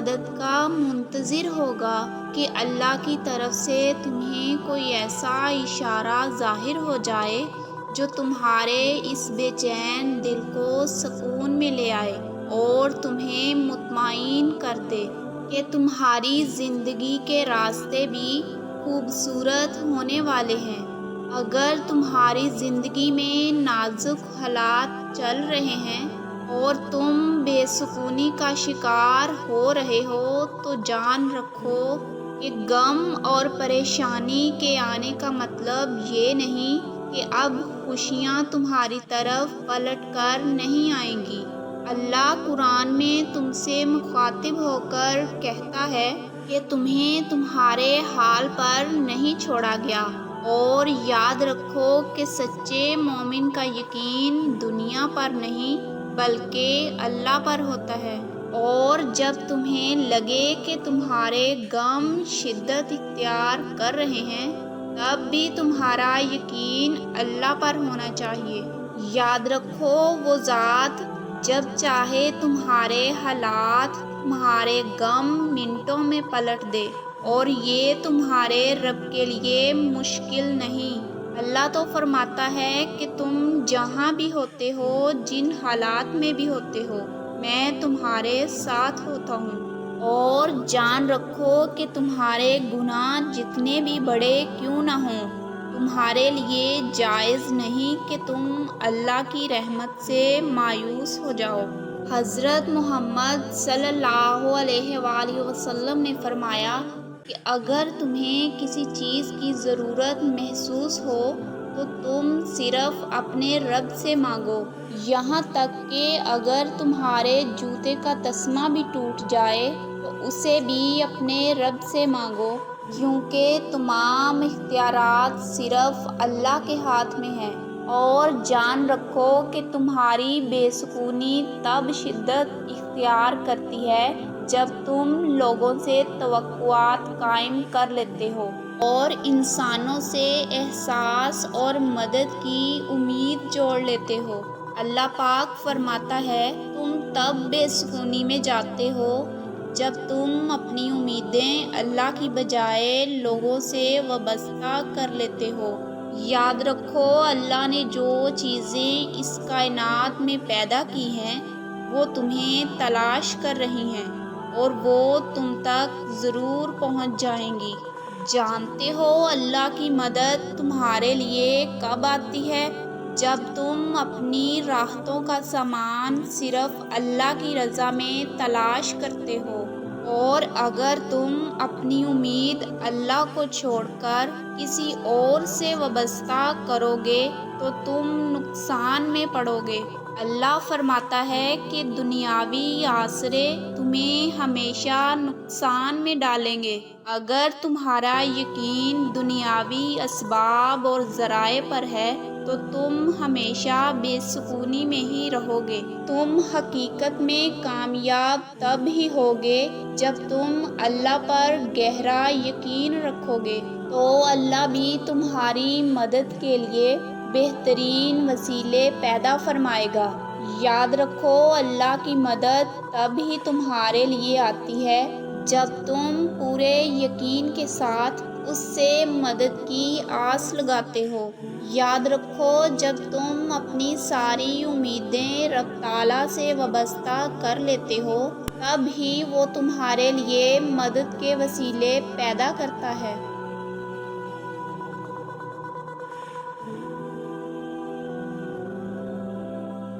مدد کا منتظر ہوگا کہ اللہ کی طرف سے تمہیں کوئی ایسا اشارہ ظاہر ہو جائے جو تمہارے اس بے چین دل کو سکون میں لے آئے اور تمہیں مطمئن کر دے کہ تمہاری زندگی کے راستے بھی خوبصورت ہونے والے ہیں۔ اگر تمہاری زندگی میں نازک حالات چل رہے ہیں اور تم بے سکونی کا شکار ہو رہے ہو تو جان رکھو کہ غم اور پریشانی کے آنے کا مطلب یہ نہیں کہ اب خوشیاں تمہاری طرف پلٹ کر نہیں آئیں گی۔ اللہ قرآن میں تم سے مخاطب ہو کر کہتا ہے کہ تمہیں تمہارے حال پر نہیں چھوڑا گیا، اور یاد رکھو کہ سچے مومن کا یقین دنیا پر نہیں بلکہ اللہ پر ہوتا ہے، اور جب تمہیں لگے کہ تمہارے غم شدت اختیار کر رہے ہیں تب بھی تمہارا یقین اللہ پر ہونا چاہیے۔ یاد رکھو وہ ذات جب چاہے تمہارے حالات تمہارے غم منٹوں میں پلٹ دے، اور یہ تمہارے رب کے لیے مشکل نہیں۔ اللہ تو فرماتا ہے کہ تم جہاں بھی ہوتے ہو، جن حالات میں بھی ہوتے ہو، میں تمہارے ساتھ ہوتا ہوں، اور جان رکھو کہ تمہارے گناہ جتنے بھی بڑے کیوں نہ ہوں، تمہارے لیے جائز نہیں کہ تم اللہ کی رحمت سے مایوس ہو جاؤ۔ حضرت محمد صلی اللہ علیہ وآلہ وسلم نے فرمایا کہ اگر تمہیں کسی چیز کی ضرورت محسوس ہو تو تم صرف اپنے رب سے مانگو، یہاں تک کہ اگر تمہارے جوتے کا تسمہ بھی ٹوٹ جائے تو اسے بھی اپنے رب سے مانگو، کیونکہ تمام اختیارات صرف اللہ کے ہاتھ میں ہیں۔ اور جان رکھو کہ تمہاری بے سکونی تب شدت اختیار کرتی ہے جب تم لوگوں سے توقعات قائم کر لیتے ہو اور انسانوں سے احساس اور مدد کی امید جوڑ لیتے ہو۔ اللہ پاک فرماتا ہے، تم تب بے سکونی میں جاتے ہو جب تم اپنی امیدیں اللہ کی بجائے لوگوں سے وابستہ کر لیتے ہو۔ یاد رکھو اللہ نے جو چیزیں اس کائنات میں پیدا کی ہیں وہ تمہیں تلاش کر رہی ہیں، اور وہ تم تک ضرور پہنچ جائیں گی۔ جانتے ہو اللہ کی مدد تمہارے لیے کب آتی ہے؟ جب تم اپنی راحتوں کا سامان صرف اللہ کی رضا میں تلاش کرتے ہو، اور اگر تم اپنی امید اللہ کو چھوڑ کر کسی اور سے وابستہ کرو گے تو تم نقصان میں پڑو گے۔ اللہ فرماتا ہے کہ دنیاوی آسرے تمہیں ہمیشہ نقصان میں ڈالیں گے۔ اگر تمہارا یقین دنیاوی اسباب اور ذرائع پر ہے تو تم ہمیشہ بے سکونی میں ہی رہو گے۔ تم حقیقت میں کامیاب تب ہی ہوگے جب تم اللہ پر گہرا یقین رکھو گے، تو اللہ بھی تمہاری مدد کے لیے بہترین وسیلے پیدا فرمائے گا۔ یاد رکھو اللہ کی مدد تب ہی تمہارے لیے آتی ہے جب تم پورے یقین کے ساتھ اس سے مدد کی آس لگاتے ہو۔ یاد رکھو جب تم اپنی ساری امیدیں رب تعالیٰ سے وابستہ کر لیتے ہو تب ہی وہ تمہارے لیے مدد کے وسیلے پیدا کرتا ہے۔